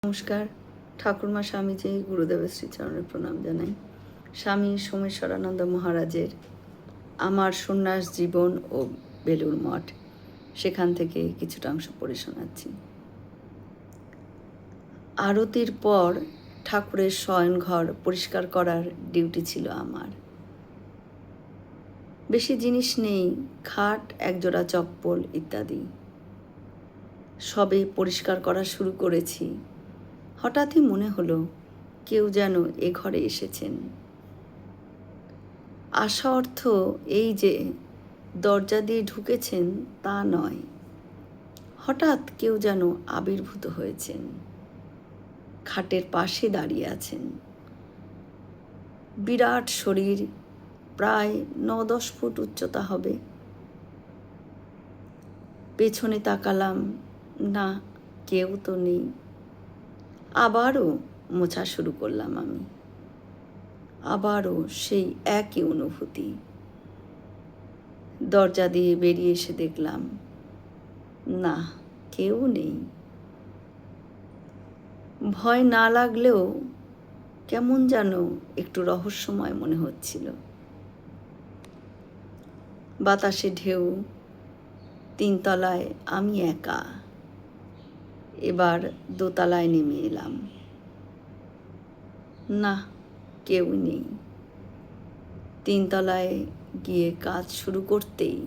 নমস্কার। ঠাকুরমা স্বামীজি গুরুদেবের শ্রীচরণে প্রণাম জানাই। স্বামী সোমেশ্বরানন্দ মহারাজের আমার সন্ন্যাস জীবন ও বেলুড় মঠ, সেখান থেকে কিছুটা অংশ পড়ে শোনাচ্ছি। আরতির পর ঠাকুরের শয়নঘর পরিষ্কার করার ডিউটি ছিল আমার। বেশি জিনিস নেই, খাট, একজোড়া চপ্পল ইত্যাদি। সবে পরিষ্কার করা শুরু করেছি, হঠাৎই মনে হলো কেউ যেন এ ঘরে এসেছেন। আশা অর্থ এই যে দরজা দিয়ে ঢুকেছেন তা নয়, হঠাৎ কেউ যেন আবির্ভূত হয়েছেন, খাটের পাশে দাঁড়িয়ে আছেন। বিরাট শরীর, প্রায় 9-10 ফুট উচ্চতা হবে। পেছনে তাকালাম, না, কেউ তো নেই। আবারও মোছা শুরু করলাম আমি। আবারও সেই একই অনুভূতি। দরজা দিয়ে বেরিয়ে এসে দেখলাম, না, কেউ নেই। ভয় না লাগলেও কেমন যেন একটু রহস্যময় মনে হচ্ছিল। বাতাসে ঢেউ, 3 তলায় আমি একা। এবার 2 তলায় নেমে এলাম। না, কেউ নেই। 3 তলায় গিয়ে কাজ শুরু করতেই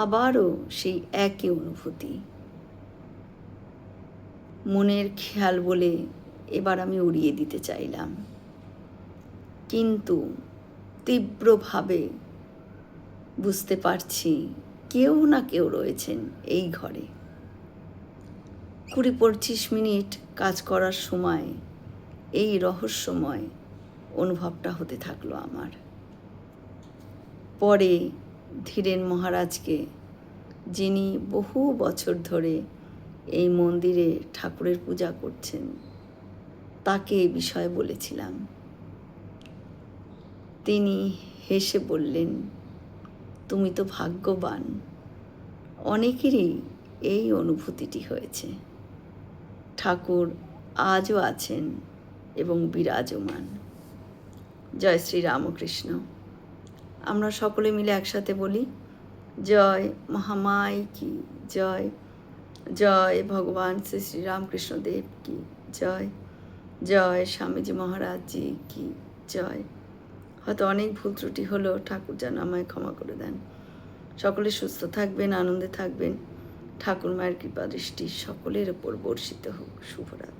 আবারও সেই একই অনুভূতি। মনের খেয়াল বলে এবার আমি উড়িয়ে দিতে চাইলাম, কিন্তু তীব্রভাবে বুঝতে পারছি কেউ না কেউ রয়েছেন এই ঘরে। 20-25 মিনিট কাজ করার সময় এই রহস্যময় অনুভবটা হতে থাকলো আমার। পরে ধীরেন মহারাজকে, যিনি বহু বছর ধরে এই মন্দিরে ঠাকুরের পূজা করছেন, তাকে এই বিষয়ে বলেছিলাম। তিনি হেসে বললেন, তুমি তো ভাগ্যবান, অনেকেরই এই অনুভূতিটি হয়েছে। ঠাকুর আজও আছেন এবং বিরাজমান। জয় শ্রী রামকৃষ্ণ। আমরা সকলে মিলে একসাথে বলি, জয় মহামাই কি জয়, জয় ভগবান শ্রী শ্রী রামকৃষ্ণ দেব কি জয়, জয় স্বামীজি মহারাজ জি কি জয়। হয়তো অনেক ভুল ত্রুটি হলো, ঠাকুর যেন আমায় ক্ষমা করে দেন। সকলে সুস্থ থাকবেন, আনন্দে থাকবেন। ঠাকুর মায়ের কৃপা দৃষ্টি সকলের ওপর বর্ষিত হোক। শুভরাত্রি।